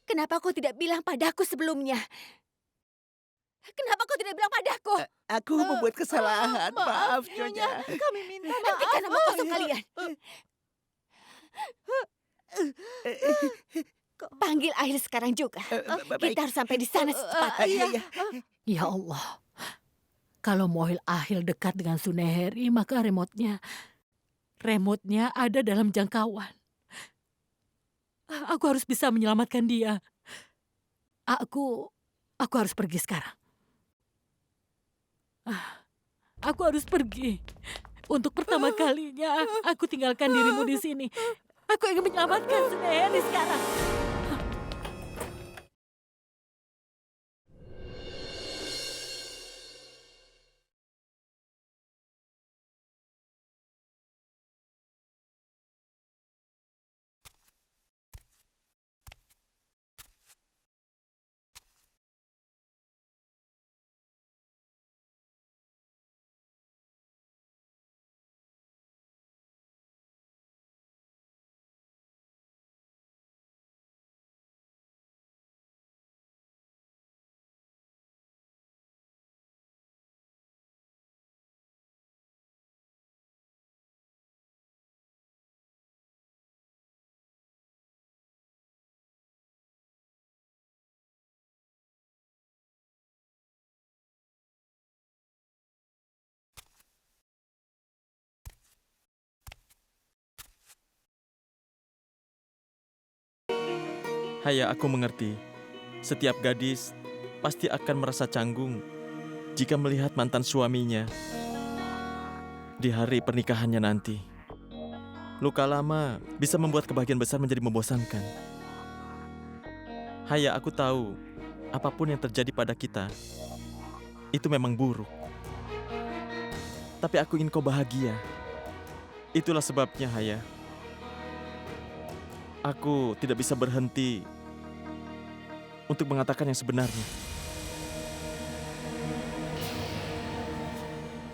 Kenapa kau tidak bilang padaku sebelumnya? Kenapa kau tidak bilang padaku? Aku membuat kesalahan. Maaf, Maaf, Nyonya. Nyonya. Kami minta Hentikan maaf. omong kosong kalian. Panggil Ahil sekarang juga. Baik. Kita harus sampai di sana secepatnya. Iya, iya. Ya Allah, kalau Mohil Ahil dekat dengan Suneheri, maka remote-nya ada dalam jangkauan. Aku harus bisa menyelamatkan dia. Aku harus pergi sekarang. Aku harus pergi. Untuk pertama kalinya, aku tinggalkan dirimu di sini. Aku ingin menyelamatkan Suneheri sekarang. Haya, aku mengerti. Setiap gadis pasti akan merasa canggung jika melihat mantan suaminya di hari pernikahannya nanti. Luka lama bisa membuat kebahagiaan besar menjadi membosankan. Haya, aku tahu apapun yang terjadi pada kita itu memang buruk. Tapi aku ingin kau bahagia. Itulah sebabnya, Haya. Aku tidak bisa berhenti untuk mengatakan yang sebenarnya.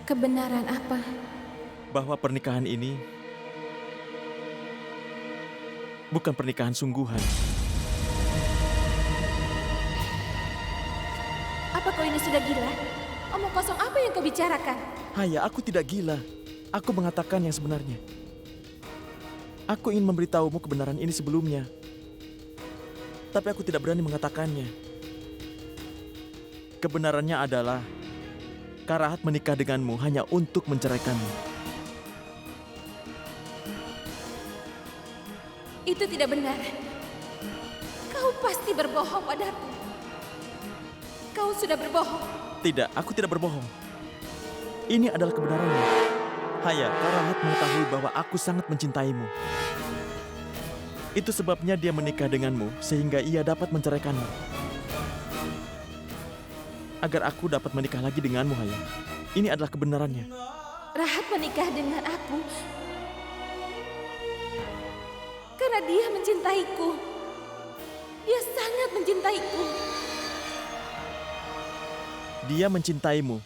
Kebenaran apa? Bahwa pernikahan ini bukan pernikahan sungguhan. Apa kau ini sudah gila? Omong kosong apa yang kau bicarakan? Haya, aku tidak gila. Aku mengatakan yang sebenarnya. Aku ingin memberitahumu kebenaran ini sebelumnya. Tapi aku tidak berani mengatakannya. Kebenarannya adalah Karahat menikah denganmu hanya untuk menceraikanmu. Itu tidak benar. Kau pasti berbohong padaku. Kau sudah berbohong. Tidak, aku tidak berbohong. Ini adalah kebenarannya. Haya, Karahat mengetahui bahwa aku sangat mencintaimu. Itu sebabnya dia menikah denganmu, sehingga ia dapat menceraikanmu. Agar aku dapat menikah lagi denganmu, Haya. Ini adalah kebenarannya. Rahat menikah dengan aku karena dia mencintaiku. Dia sangat mencintaiku. Dia mencintaimu,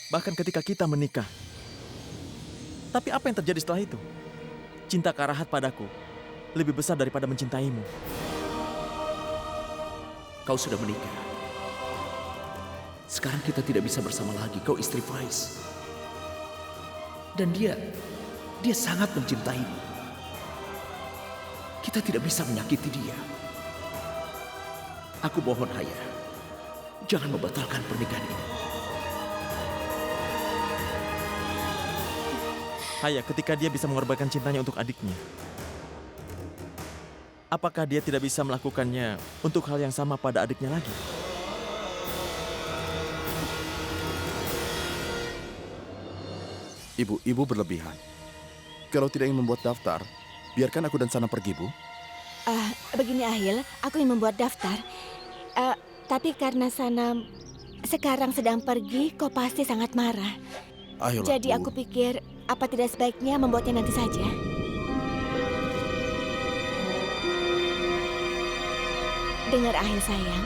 bahkan ketika kita menikah. Tapi apa yang terjadi setelah itu? Cinta Karahat padaku lebih besar daripada mencintaimu. Kau sudah menikah. Sekarang kita tidak bisa bersama lagi. Kau istri Faiz. Dan dia sangat mencintaimu. Kita tidak bisa menyakiti dia. Aku mohon, Haya, jangan membatalkan pernikahan ini. Haya, ketika dia bisa mengorbankan cintanya untuk adiknya, apakah dia tidak bisa melakukannya untuk hal yang sama pada adiknya lagi? Ibu berlebihan. Kalau tidak ingin membuat daftar, biarkan aku dan Sana pergi, Bu. Begini Ahil, aku ingin membuat daftar. Tapi karena Sanam sekarang sedang pergi, kau pasti sangat marah. Ayolah, Jadi Bu. aku pikir, apa tidak sebaiknya membuatnya nanti saja? Dengar Ahil sayang,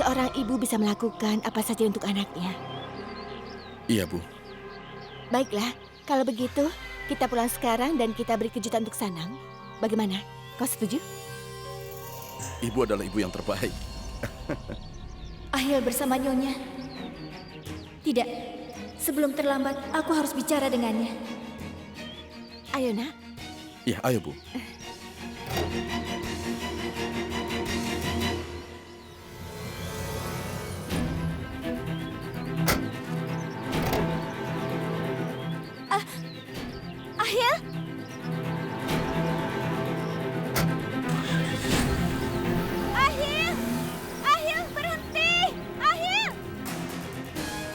seorang ibu bisa melakukan apa saja untuk anaknya. Iya, Bu. Baiklah, kalau begitu kita pulang sekarang dan kita beri kejutan untuk Sanam. Bagaimana? Kau setuju? Ibu adalah ibu yang terbaik. Ahil bersama Nyonya. Tidak, sebelum terlambat, aku harus bicara dengannya. Ayo nak. Ya, ayo Bu. Ahil? Ahil! Ahil, berhenti! Ahil!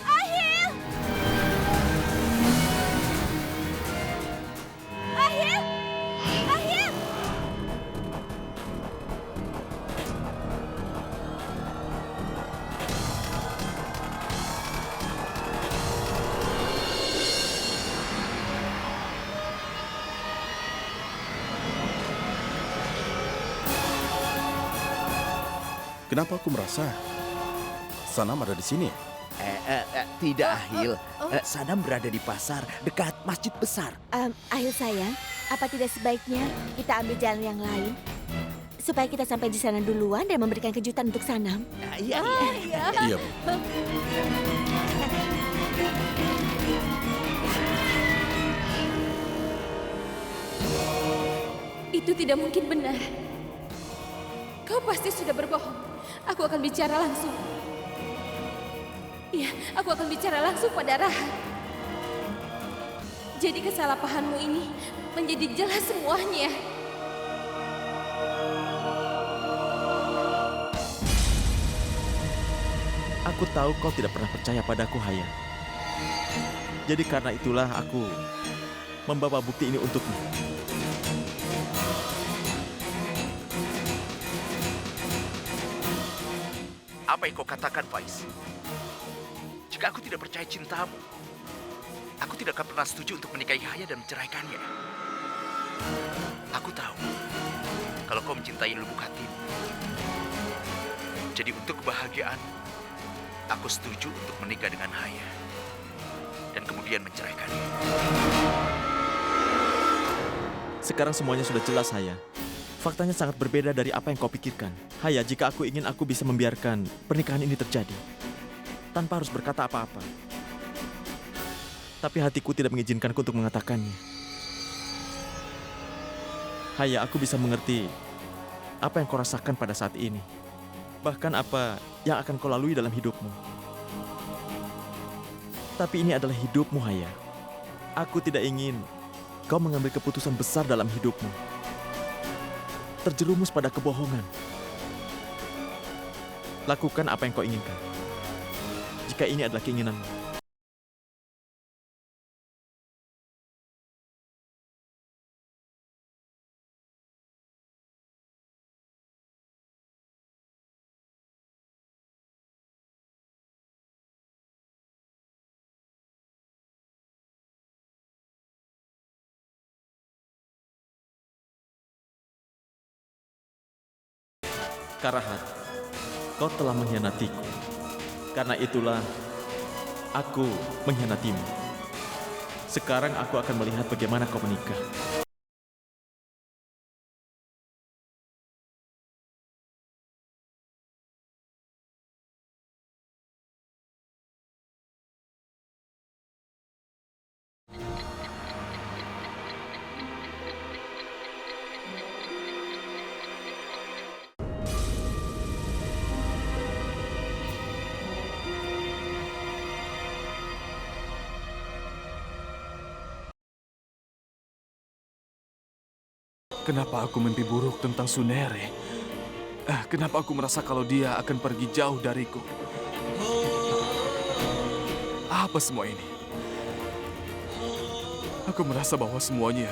Ahil! Ahil! Ahil! Kenapa aku merasa Sanam ada di sini? Tidak, Ahil. Sanam berada di pasar dekat masjid besar. Ahil sayang, apa tidak sebaiknya kita ambil jalan yang lain? Supaya kita sampai di sana duluan dan memberikan kejutan untuk Sanam. Iya. Iya, Bu. Itu tidak mungkin benar. Kau pasti sudah berbohong. Aku akan bicara langsung. Iya, aku akan bicara langsung pada Rahat. Jadi kesalahpahamanmu ini menjadi jelas semuanya. Aku tahu kau tidak pernah percaya padaku, Haya. Jadi karena itulah aku membawa bukti ini untukmu. Apa yang kau katakan, Faiz? Jika aku tidak percaya cintamu, aku tidak akan pernah setuju untuk menikahi Haya dan menceraikannya. Aku tahu kalau kau mencintai lubuk hatimu. Jadi untuk kebahagiaan, aku setuju untuk menikah dengan Haya dan kemudian menceraikannya. Sekarang semuanya sudah jelas, Haya. Faktanya sangat berbeda dari apa yang kau pikirkan. Haya, jika aku ingin, aku bisa membiarkan pernikahan ini terjadi tanpa harus berkata apa-apa. Tapi hatiku tidak mengizinkanku untuk mengatakannya. Haya, aku bisa mengerti apa yang kau rasakan pada saat ini. Bahkan apa yang akan kau lalui dalam hidupmu. Tapi ini adalah hidupmu, Haya. Aku tidak ingin kau mengambil keputusan besar dalam hidupmu. Terjerumus pada kebohongan. Lakukan apa yang kau inginkan. Jika ini adalah keinginanmu. Karahat, kau telah mengkhianatiku. Karena itulah aku mengkhianatimu. Sekarang aku akan melihat bagaimana kau menikah. Kenapa aku mimpi buruk tentang Sunere? Kenapa aku merasa kalau dia akan pergi jauh dariku? Apa semua ini? Aku merasa bahwa semuanya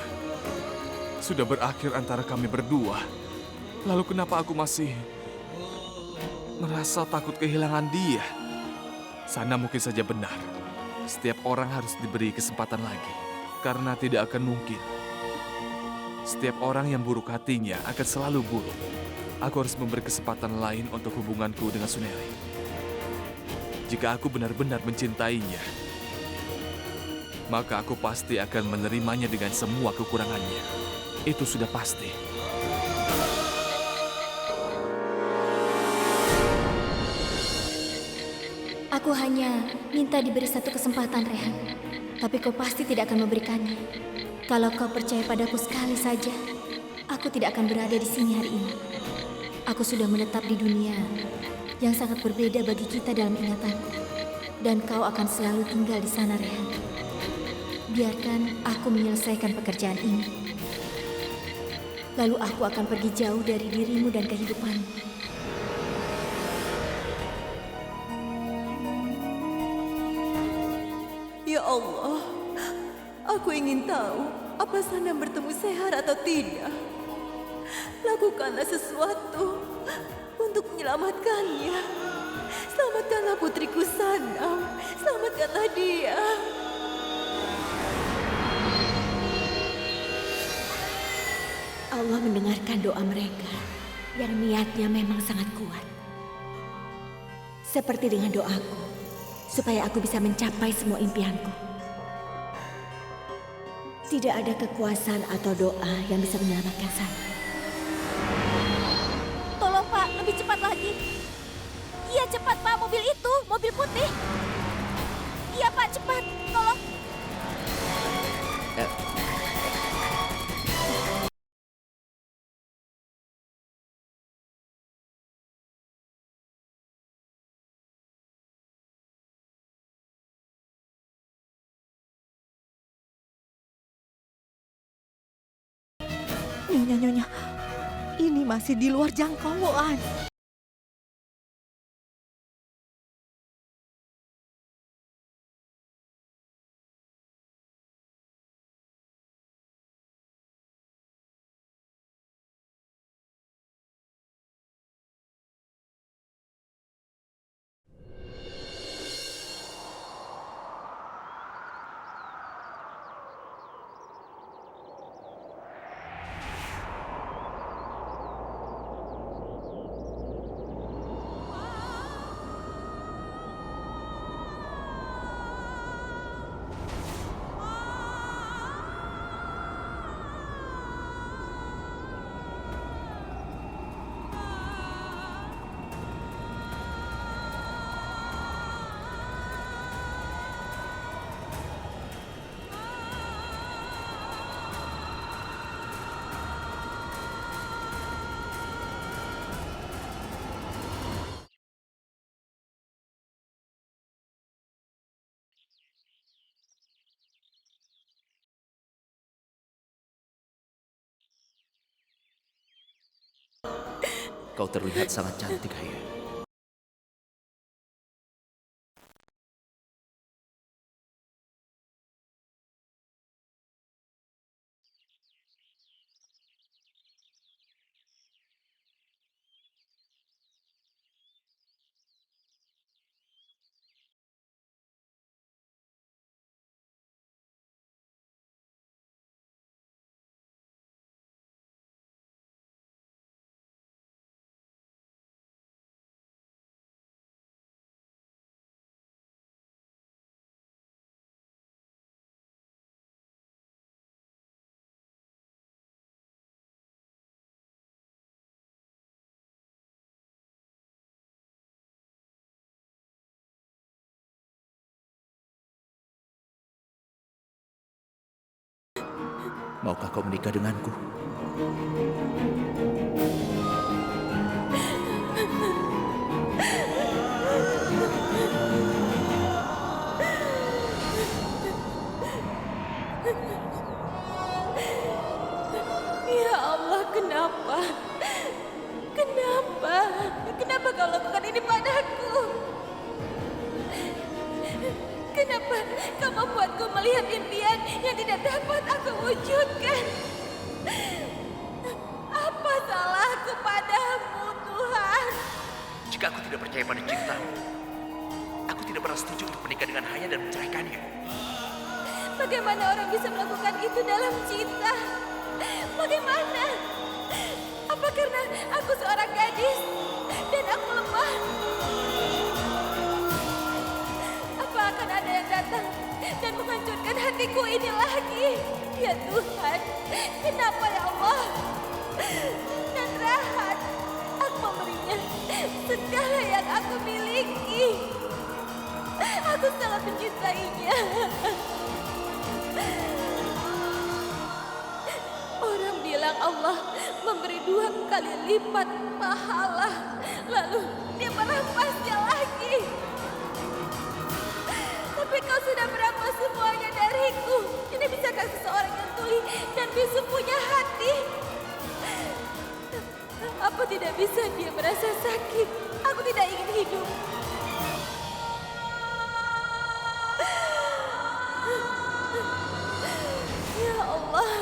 sudah berakhir antara kami berdua. Lalu kenapa aku masih merasa takut kehilangan dia? Sana mungkin saja benar. Setiap orang harus diberi kesempatan lagi. Karena tidak akan mungkin setiap orang yang buruk hatinya akan selalu buruk. Aku harus memberi kesempatan lain untuk hubunganku dengan Sunere. Jika aku benar-benar mencintainya, maka aku pasti akan menerimanya dengan semua kekurangannya. Itu sudah pasti. Aku hanya minta diberi satu kesempatan, Rehan. Tapi kau pasti tidak akan memberikannya. Kalau kau percaya padaku sekali saja, aku tidak akan berada di sini hari ini. Aku sudah menetap di dunia yang sangat berbeda bagi kita dalam ingatanku. Dan kau akan selalu tinggal di sana, Rehan. Biarkan aku menyelesaikan pekerjaan ini. Lalu aku akan pergi jauh dari dirimu dan kehidupanmu. Ya Allah, aku ingin tahu apa Sanam bertemu Seher atau tidak. Lakukanlah sesuatu untuk menyelamatkannya. Selamatkanlah putriku Sanam, selamatkanlah dia. Allah mendengarkan doa mereka yang niatnya memang sangat kuat. Seperti dengan doaku, supaya aku bisa mencapai semua impianku. Tidak ada kekuasaan atau doa yang bisa menyelamatkan saya. Tolong Pak, lebih cepat lagi. Iya cepat Pak, mobil itu, mobil putih. Iya Pak, cepat, tolong. Nyonya, ini masih di luar jangkauan. Kau terlihat sangat cantik, Haya. Maukah kau menikah denganku? Ya Allah, kenapa? Kenapa? Kenapa kau lakukan ini padaku? Kenapa kau membuatku melihat impian yang tidak dapat aku wujudkan? Apa salahku padamu, Tuhan? Jika aku tidak percaya pada cintamu, aku tidak pernah setuju untuk menikah dengan Haya dan menceraikannya. Bagaimana orang bisa melakukan itu dalam cinta? Bagaimana? Apa karena aku seorang gadis dan aku lemah? Apa akan ada yang datang dan menghancurkan hatiku ini lagi? Ya Tuhan, kenapa ya Allah? Dan Rahat, aku memberinya segala yang aku miliki. Aku sangat mencintainya. Orang bilang Allah memberi 2 kali lipat pahala. Lalu dia merampasnya lagi. Tapi kau sudah merampas semuanya dariku. Tidak bisakah seseorang yang tuli dan bisu punya hati? Apa tidak bisa dia merasa sakit? Aku tidak ingin hidup. Ya Allah.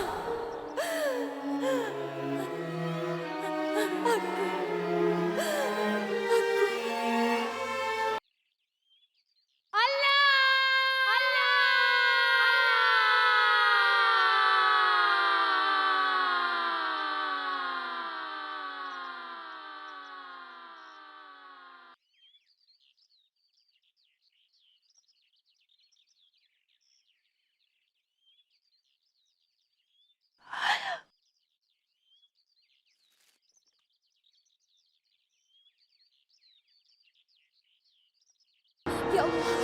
Ya Allah.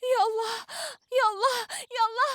Ya Allah, ya Allah, ya Allah.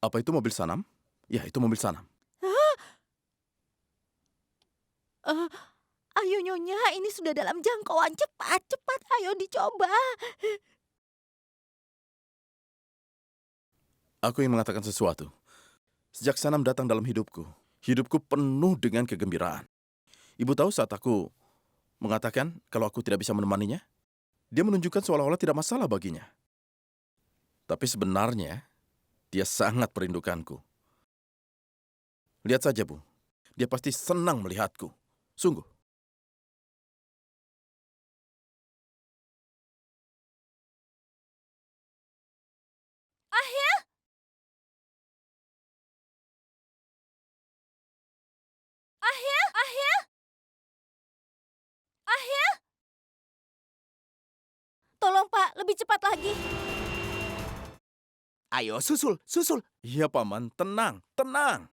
Apa itu mobil Sanam? Ya, itu mobil Sanam. Ayo Nyonya, ini sudah dalam jangkauan. Cepat, cepat, ayo dicoba. Aku ingin mengatakan sesuatu. Sejak Sanam datang dalam hidupku penuh dengan kegembiraan. Ibu tahu saat aku mengatakan kalau aku tidak bisa menemaninya, dia menunjukkan seolah-olah tidak masalah baginya. Tapi sebenarnya, dia sangat merindukanku. Lihat saja, Bu. Dia pasti senang melihatku. Sungguh. Ahil! Ahil! Ahil! Ahil! Tolong Pak, lebih cepat lagi. Ayo, susul, susul. Iya, Paman. Tenang, tenang.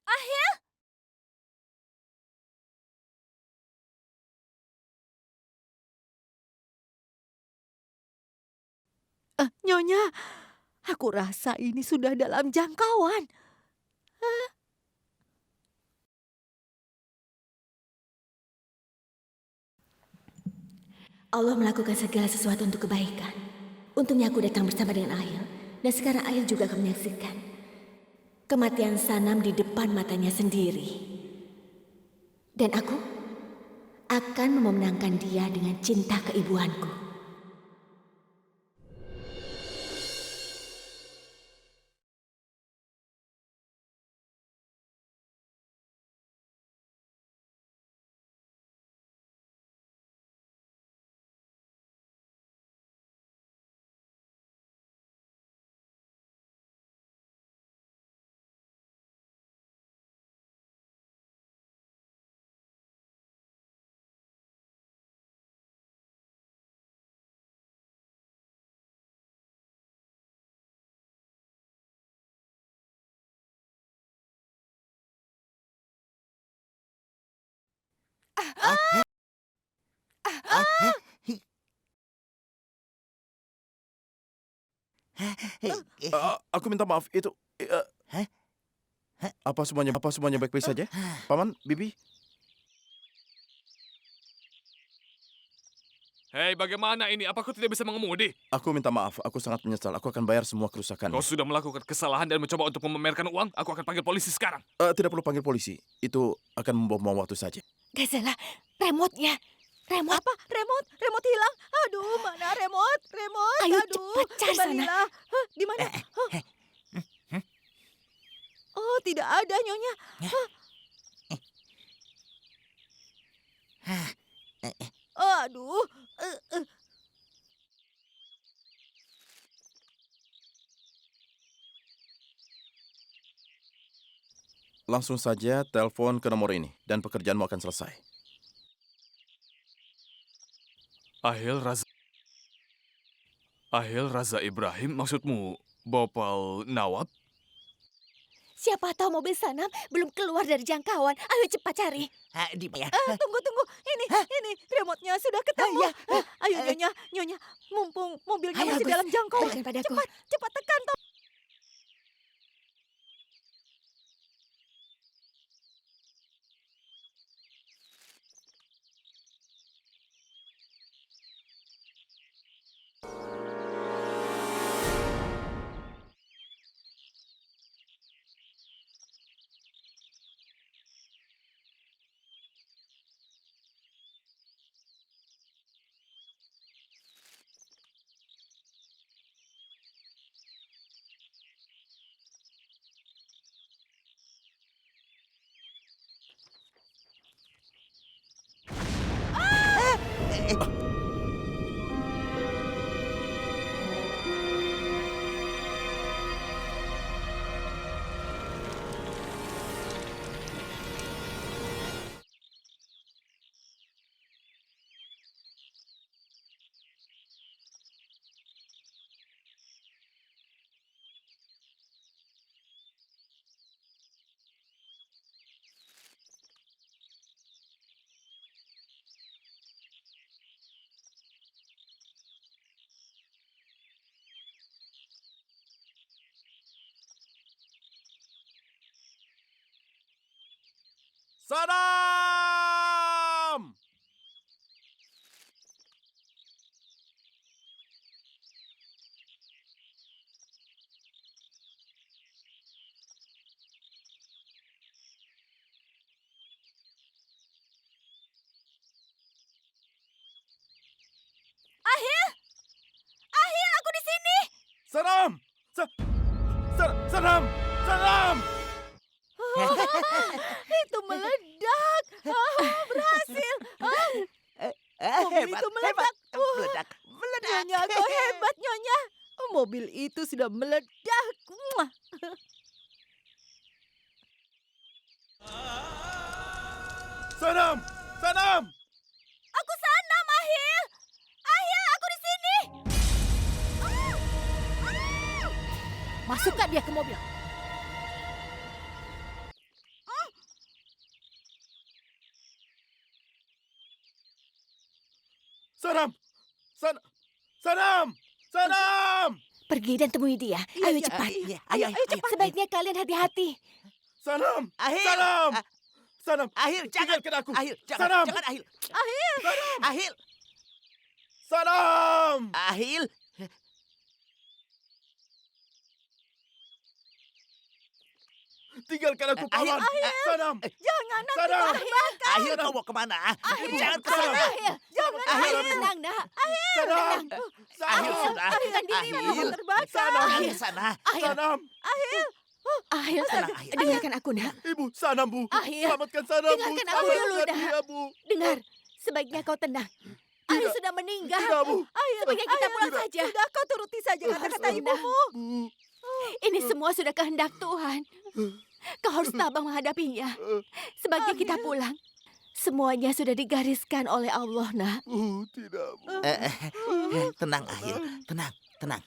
Ahil! Nyonya, aku rasa ini sudah dalam jangkauan. Allah melakukan segala sesuatu untuk kebaikan. Untungnya aku datang bersama dengan Ahil. Dan sekarang Ahil juga akan menyaksikan kematian Sanam di depan matanya sendiri. Dan aku akan memenangkan dia dengan cinta keibuanku. Aku minta maaf. Itu... Apa semuanya baik-baik saja? Paman, Bibi? Hei, bagaimana ini? Apa kau tidak bisa mengemudi? Aku minta maaf. Aku sangat menyesal. Aku akan bayar semua kerusakan. Kau sudah melakukan kesalahan dan mencoba untuk memamerkan uang. Aku akan panggil polisi sekarang. Tidak perlu panggil polisi. Itu akan membuang waktu saja. Gazela, remote-nya. Remote. Apa? Remote? Remote hilang? Aduh, mana remote? Remote? Ayo Aduh, cepat cari sana. kembalilah. Hah, di mana? Hah? Oh, tidak ada, Nyonya. Hah? Aduh. Langsung saja telepon ke nomor ini dan pekerjaanmu akan selesai. Ahil Raza Ibrahim, maksudmu Bopal Nawab? Siapa tahu mobil Sanam belum keluar dari jangkauan. Ayo cepat cari. Di mana? Tunggu. Ini. Remote-nya sudah ketemu. Ayo, Nyonya. Mumpung mobilnya Ayo, masih Agus. dalam jangkauan. Berikan padaku. Cepat tekan, Tom. Sadam! Ahil, aku di sini. Sadam! Sadam! Sadam! Itu meledak. Berhasil. Mobil itu meledak. Meledak. Nyonya, kau hebat, Nyonya. Mobil itu sudah meledak. Muah. Sadam! Sadam! Aku Sanam, Ahil. Ahil, aku di sini. Masukkan dia ke mobil. Sadam! Sadam! Sadam! Pergi dan temui dia. Ayo cepat. Ayo, Sebaiknya kalian hati-hati. Sadam! Ahil. Sadam! Sadam! Ahil, jangan. Tinggalkan aku. Ahil, Sadam! jangan Ahil. Ahil. Sadam! Ahil. Tinggalkan aku, Ahil, Paman. Sadam! Jangan, nanti Sadam! kau terbakar. Ahil, kau mau kemana? Jangan ke Sadam! sana. Jangan, Ahil. Tenang, nak. Sadam! Ahil Sadam! sudah. Ahilkan dirimu. Ahil. Kau terbakar. Jangan ke sana. Sadam! Ahil, Tenang, Ahil. dengarkan aku, nak. Ibu, Sanam, Bu. Ahil. Selamatkan Sanam, Bu. Dengarkan aku dulu, Selamatkan dah. dia, Bu. Dengar, sebaiknya kau tenang. Ahil sudah meninggal. Tidak, Bu. Sebaiknya kita pulang Tidak. saja. Sudah, kau turuti saja kata-kata Harus ibumu. Bu. Ini semua sudah kehendak Tuhan. Kau harus tabah menghadapinya. Sebaiknya kita pulang. Semuanya sudah digariskan oleh Allah, nak. Bu, tidak, Bu. Tenang, Ahil. Tenang, tenang.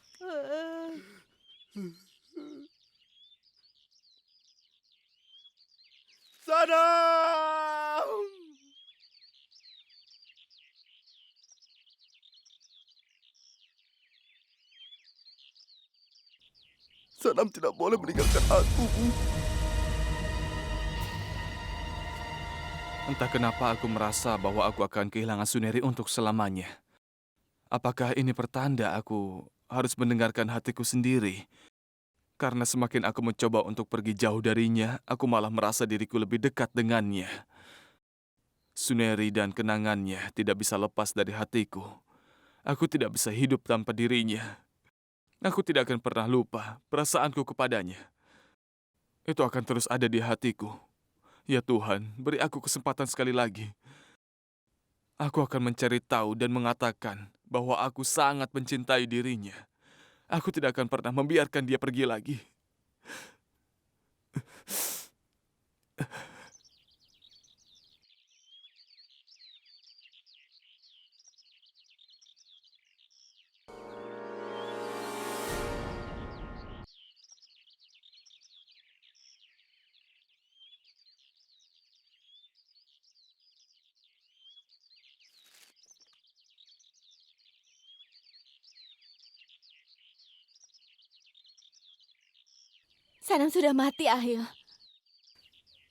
Sadam! Sadam tidak boleh meninggalkan aku, Bu. Entah kenapa aku merasa bahwa aku akan kehilangan Suneri untuk selamanya. Apakah ini pertanda aku harus mendengarkan hatiku sendiri? Karena semakin aku mencoba untuk pergi jauh darinya, aku malah merasa diriku lebih dekat dengannya. Suneri dan kenangannya tidak bisa lepas dari hatiku. Aku tidak bisa hidup tanpa dirinya. Aku tidak akan pernah lupa perasaanku kepadanya. Itu akan terus ada di hatiku. Ya Tuhan, beri aku kesempatan sekali lagi. Aku akan mencari tahu dan mengatakan bahwa aku sangat mencintai dirinya. Aku tidak akan pernah membiarkan dia pergi lagi. Sanam sudah mati, Ahil.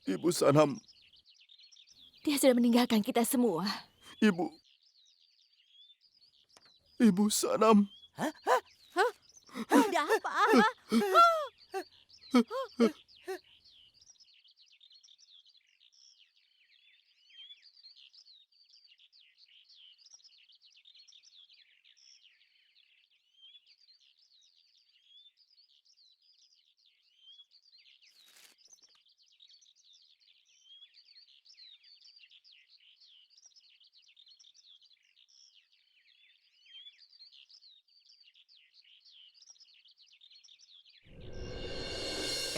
Ibu Sanam, Dia sudah meninggalkan kita semua. Ibu. Ibu Sanam. Ada apa?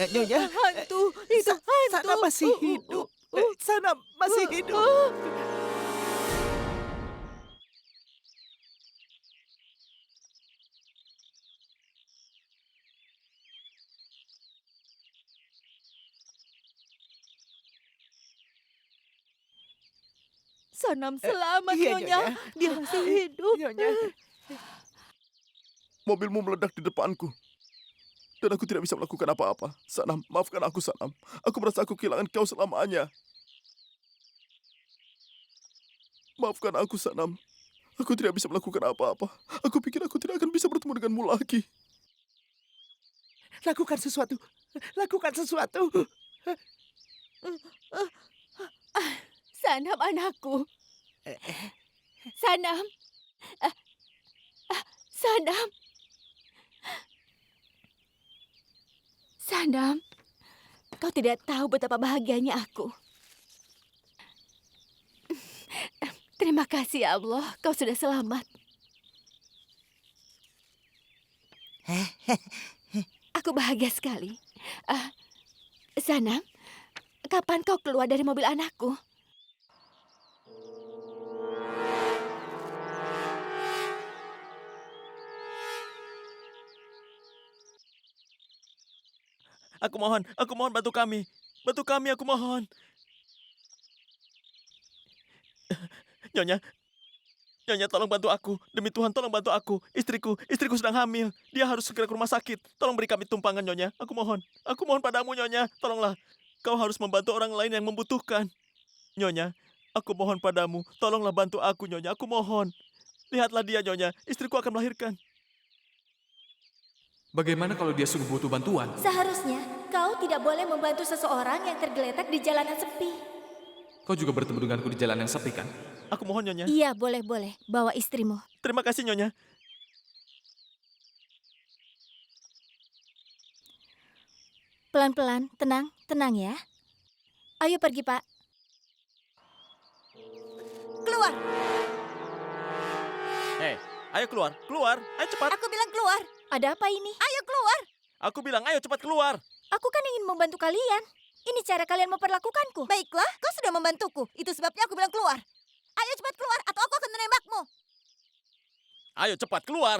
Nyonya, Hantu, itu hantu. Sanam masih hidup. Sanam masih hidup. Sanam selamat, Iya, Nyonya. Nyonya. Dia masih hidup. Nyonya. Mobilmu meledak di depanku. Dan aku tidak bisa melakukan apa-apa. Sanam, maafkan aku, Sanam. Aku merasa aku kehilangan kau selamanya. Maafkan aku, Sanam. Aku tidak bisa melakukan apa-apa. Aku pikir aku tidak akan bisa bertemu denganmu lagi. Lakukan sesuatu. Lakukan sesuatu. Sanam, anakku. Sanam. Sanam. Sanam, kau tidak tahu betapa bahagianya aku. Terima kasih ya Allah, kau sudah selamat. Aku bahagia sekali. Sanam, kapan kau keluar dari mobil anakku? Aku mohon bantu kami. Bantu kami, aku mohon. Nyonya, tolong bantu aku. Demi Tuhan, tolong bantu aku. Istriku sedang hamil. Dia harus segera ke rumah sakit. Tolong beri kami tumpangan, Nyonya. Aku mohon padamu, Nyonya. Tolonglah. Kau harus membantu orang lain yang membutuhkan. Nyonya, aku mohon padamu. Tolonglah bantu aku, Nyonya. Aku mohon. Lihatlah dia, Nyonya. Istriku akan melahirkan. Bagaimana kalau dia sungguh butuh bantuan? Seharusnya kau tidak boleh membantu seseorang yang tergeletak di jalanan sepi. Kau juga bertemu denganku di jalan yang sepi, kan? Aku mohon, Nyonya. Iya, boleh. Bawa istrimu. Terima kasih, Nyonya. Pelan-pelan, tenang ya. Ayo pergi, Pak. Keluar. Hei, ayo keluar. Ayo cepat. Aku bilang keluar. Ada apa ini? Ayo keluar. Aku bilang ayo cepat keluar. Aku kan ingin membantu kalian. Ini cara kalian memperlakukanku. Baiklah, kau sudah membantuku. Itu sebabnya aku bilang keluar. Ayo cepat keluar atau aku akan menembakmu. Ayo cepat keluar.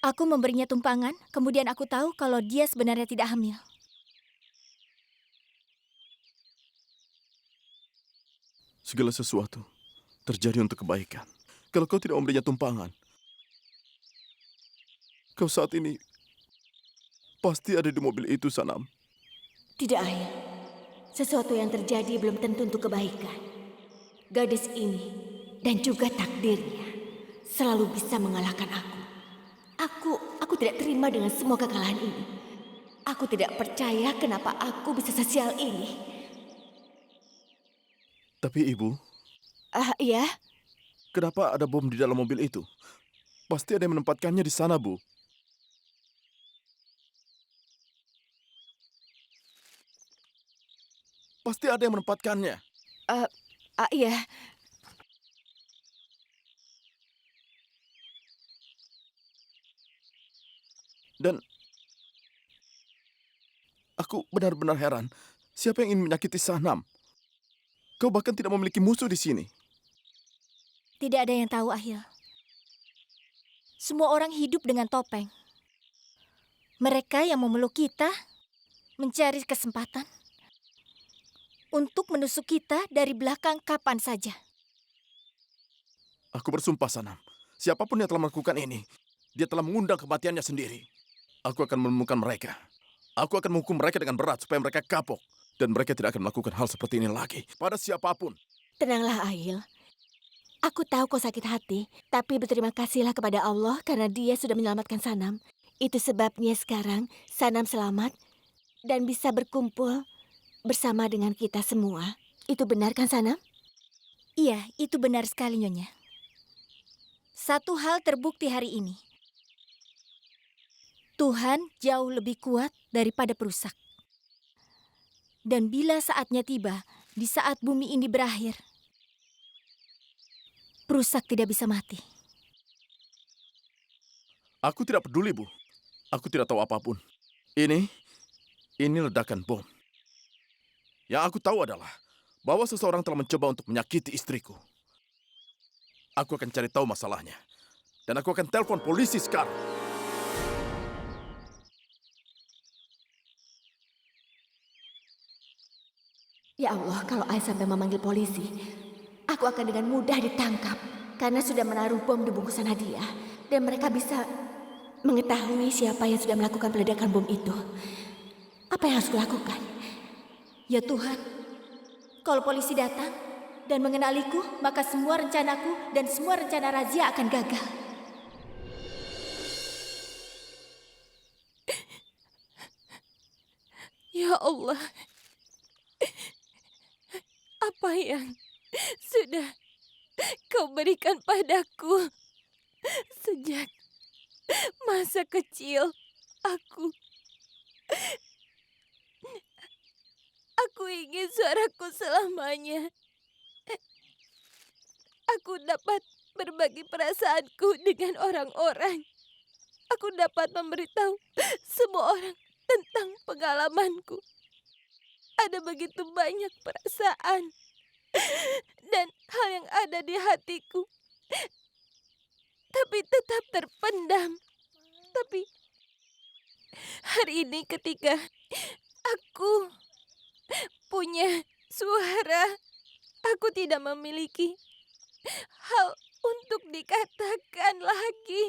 Aku memberinya tumpangan, kemudian aku tahu kalau dia sebenarnya tidak hamil. Segala sesuatu terjadi untuk kebaikan. Kalau kau tidak memberinya tumpangan, kau saat ini pasti ada di mobil itu, Sanam. Tidak, Ayah. Sesuatu yang terjadi belum tentu untuk kebaikan. Gadis ini dan juga takdirnya selalu bisa mengalahkan aku. Aku Aku tidak terima dengan semua kekalahan ini. Aku tidak percaya kenapa aku bisa sesial ini. Tapi Ibu, Iya, kenapa ada bom di dalam mobil itu? Pasti ada yang menempatkannya di sana, Bu. Pasti ada yang menempatkannya. iya. Dan aku benar-benar heran. Siapa yang ingin menyakiti Sanam? Kau bahkan tidak memiliki musuh di sini. Tidak ada yang tahu, Ahil. Semua orang hidup dengan topeng. Mereka yang memeluk kita mencari kesempatan untuk menusuk kita dari belakang kapan saja. Aku bersumpah, Sanam. Siapapun yang telah melakukan ini, dia telah mengundang kematiannya sendiri. Aku akan menemukan mereka. Aku akan menghukum mereka dengan berat supaya mereka kapok. Dan mereka tidak akan melakukan hal seperti ini lagi pada siapapun. Tenanglah, Ail. Aku tahu kau sakit hati, tapi berterima kasihlah kepada Allah karena Dia sudah menyelamatkan Sanam. Itu sebabnya sekarang Sanam selamat dan bisa berkumpul bersama dengan kita semua. Itu benar kan, Sanam? Iya, itu benar sekali, Nyonya. Satu hal terbukti hari ini. Tuhan jauh lebih kuat daripada perusak. Dan bila saatnya tiba, di saat bumi ini berakhir, perusak tidak bisa mati. Aku tidak peduli, Bu. Aku tidak tahu apapun. Ini ledakan bom. Yang aku tahu adalah bahwa seseorang telah mencoba untuk menyakiti istriku. Aku akan cari tahu masalahnya. Dan aku akan telepon polisi sekarang. Ya Allah, kalau Ail sampai memanggil polisi, aku akan dengan mudah ditangkap karena sudah menaruh bom di bungkusan hadiah dan mereka bisa mengetahui siapa yang sudah melakukan peledakan bom itu. Apa yang harus kulakukan? Ya Tuhan, kalau polisi datang dan mengenaliku, maka semua rencanaku dan semua rencana razia akan gagal. Ya Allah, apa yang sudah Kau berikan padaku sejak masa kecil aku. Aku ingin suaraku selamanya. Aku dapat berbagi perasaanku dengan orang-orang. Aku dapat memberitahu semua orang tentang pengalamanku. Ada begitu banyak perasaan dan hal yang ada di hatiku, tapi tetap terpendam. Tapi hari ini ketika aku punya suara, aku tidak memiliki hal untuk dikatakan lagi.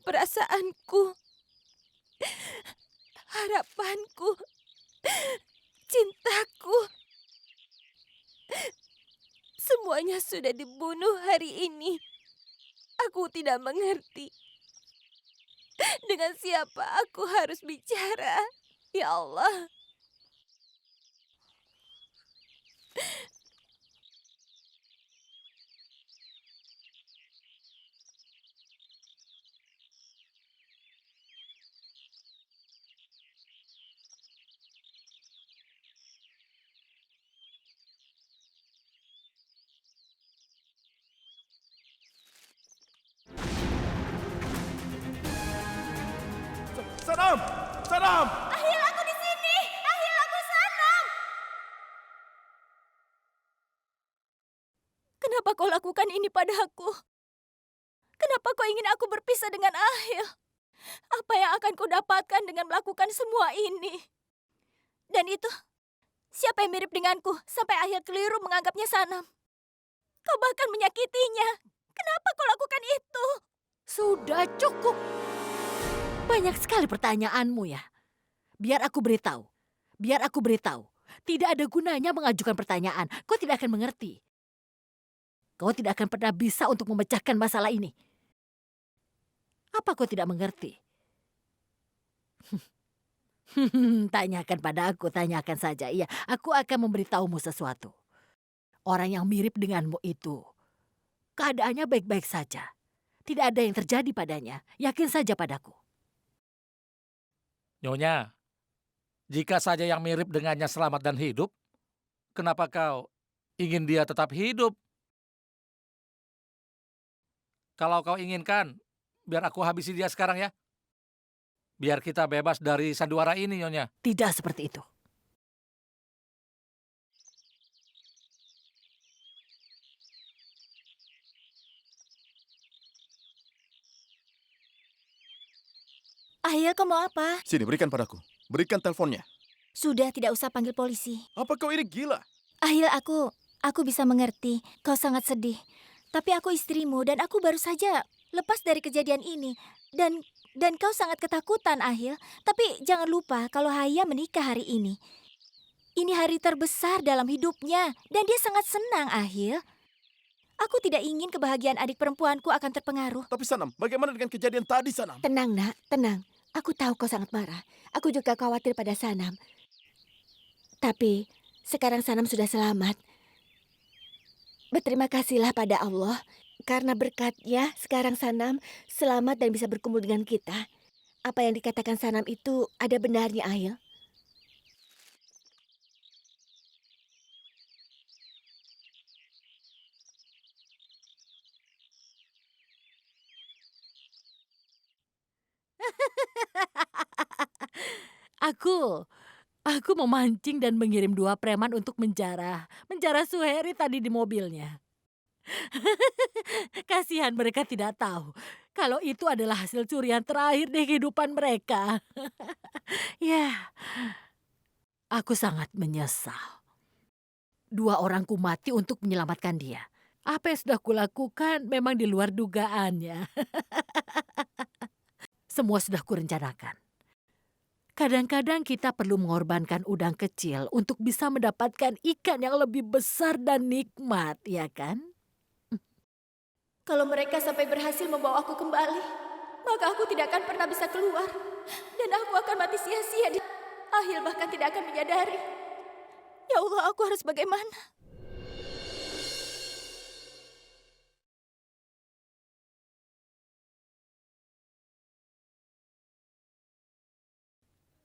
Perasaanku, harapanku, cintaku, semuanya sudah dibunuh hari ini. Aku tidak mengerti dengan siapa aku harus bicara. Ya Allah. Sanam! Sanam! Ahil, aku di sini. Ahil, aku Sanam. Kenapa kau lakukan ini padaku? Kenapa kau ingin aku berpisah dengan Ahil? Apa yang akan kau dapatkan dengan melakukan semua ini? Dan itu, siapa yang mirip denganku sampai Ahil keliru menganggapnya Sanam? Kau bahkan menyakitinya. Kenapa kau lakukan itu? Sudah cukup. Banyak sekali pertanyaanmu ya. Biar aku beritahu. Tidak ada gunanya mengajukan pertanyaan. Kau tidak akan mengerti. Kau tidak akan pernah bisa untuk memecahkan masalah ini. Apa kau tidak mengerti? Tanyakan pada aku, tanyakan saja. Iya, aku akan memberitahumu sesuatu. Orang yang mirip denganmu itu, keadaannya baik-baik saja. Tidak ada yang terjadi padanya. Yakin saja padaku. Nyonya, jika saja yang mirip dengannya selamat dan hidup, kenapa kau ingin dia tetap hidup? Kalau kau inginkan, biar aku habisi dia sekarang ya. Biar kita bebas dari sandiwara ini, Nyonya. Tidak seperti itu. Ahil, kau mau apa? Sini, berikan padaku. Berikan teleponnya. Sudah, tidak usah panggil polisi. Apa kau ini gila? Ahil, aku bisa mengerti. Kau sangat sedih. Tapi aku istrimu dan aku baru saja lepas dari kejadian ini. Dan kau sangat ketakutan, Ahil. Tapi jangan lupa kalau Haya menikah hari ini. Ini hari terbesar dalam hidupnya. Dan dia sangat senang, Ahil. Aku tidak ingin kebahagiaan adik perempuanku akan terpengaruh. Tapi Sanam, bagaimana dengan kejadian tadi, Sanam? Tenang, nak, tenang. Aku tahu kau sangat marah. Aku juga khawatir pada Sanam. Tapi sekarang Sanam sudah selamat. Berterima kasihlah pada Allah. Karena berkatnya sekarang Sanam selamat dan bisa berkumpul dengan kita. Apa yang dikatakan Sanam itu ada benarnya, Ahil. Aku memancing dan mengirim 2 preman untuk menjarah Suheri tadi di mobilnya. Kasihan mereka tidak tahu kalau itu adalah hasil curian terakhir di kehidupan mereka. Ya, aku sangat menyesal. 2 orangku mati untuk menyelamatkan dia. Apa yang sudah kulakukan memang di luar dugaannya. Semua sudah kurencanakan. Kadang-kadang kita perlu mengorbankan udang kecil untuk bisa mendapatkan ikan yang lebih besar dan nikmat, ya kan? Kalau mereka sampai berhasil membawa aku kembali, maka aku tidak akan pernah bisa keluar. Dan aku akan mati sia-sia. Ahil bahkan tidak akan menyadari. Ya Allah, aku harus bagaimana?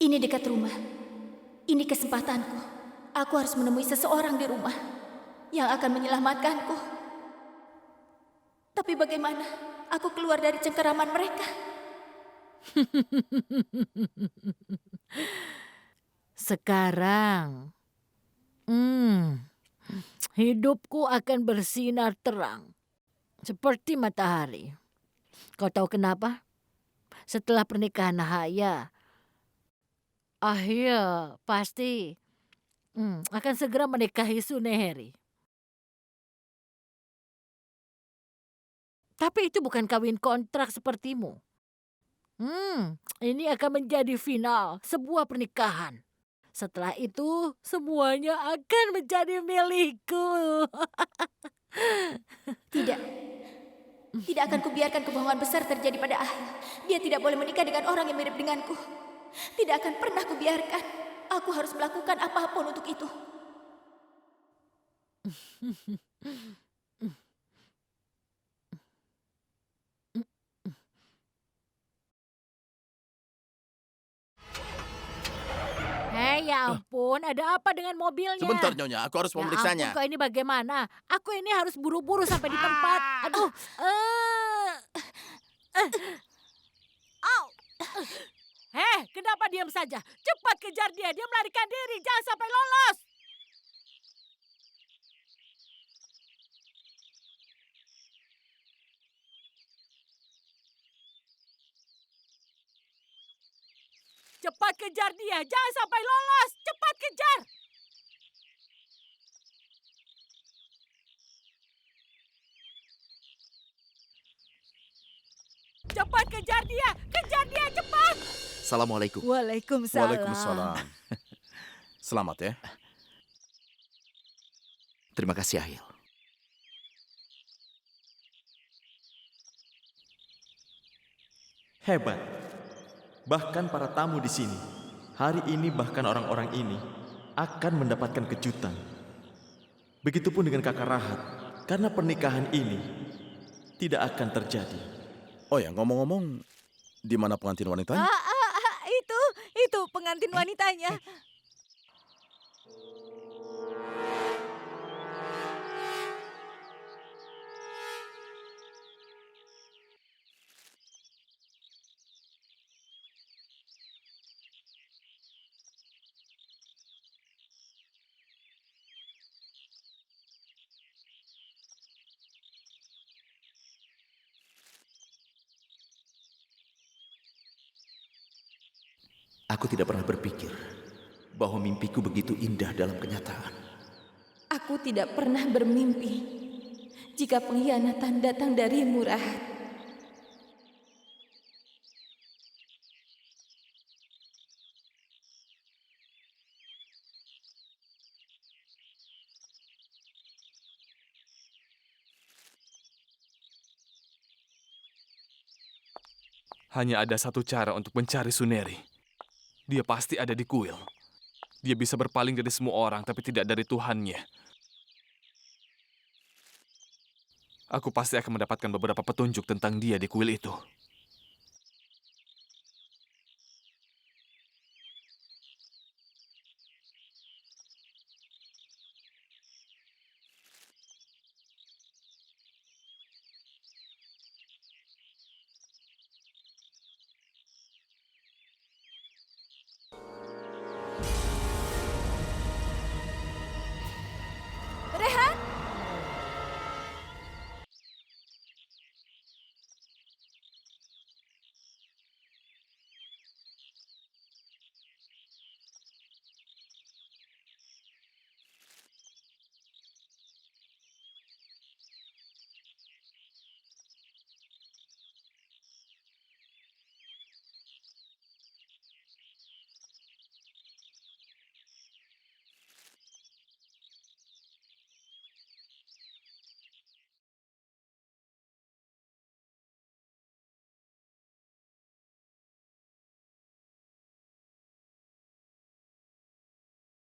Ini dekat rumah. Ini kesempatanku. Aku harus menemui seseorang di rumah yang akan menyelamatkanku. Tapi bagaimana aku keluar dari cengkeraman mereka? Sekarang, hidupku akan bersinar terang seperti matahari. Kau tahu kenapa? Setelah pernikahan Haya, Ahil pasti akan segera menikahi Suneheri. Tapi itu bukan kawin kontrak sepertimu. Ini akan menjadi final sebuah pernikahan. Setelah itu semuanya akan menjadi milikku. Tidak. Tidak akan kubiarkan kebohongan besar terjadi pada Ahil. Dia tidak boleh menikah dengan orang yang mirip denganku. Tidak akan pernah kubiarkan. Aku harus melakukan apapun untuk itu. Hei, ya ampun, ada apa dengan mobilnya? Sebentar, Nyonya, aku harus Ya memeriksanya. ampun, kau ini bagaimana? Aku ini harus buru-buru sampai di tempat. Aduh. Kenapa diam saja? Cepat kejar dia. Dia melarikan diri. Jangan sampai lolos. Cepat kejar dia. Jangan sampai lolos. Cepat kejar. Cepat kejar dia. Kejar dia cepat. Assalamualaikum. Waalaikumsalam. Waalaikumsalam. Selamat ya. Terima kasih, Ahil. Hebat. Bahkan para tamu di sini, hari ini bahkan orang-orang ini akan mendapatkan kejutan. Begitupun dengan kakak Rahat, karena pernikahan ini tidak akan terjadi. Oh ya, ngomong-ngomong, di mana pengantin wanitanya? Itu pengantin wanitanya. Aku tidak pernah berpikir bahwa mimpiku begitu indah dalam kenyataan. Aku tidak pernah bermimpi jika pengkhianatan datang darimu, Rahat. Hanya ada satu cara untuk mencari Suneri. Dia pasti ada di kuil. Dia bisa berpaling dari semua orang, tapi tidak dari Tuhannya. Aku pasti akan mendapatkan beberapa petunjuk tentang dia di kuil itu.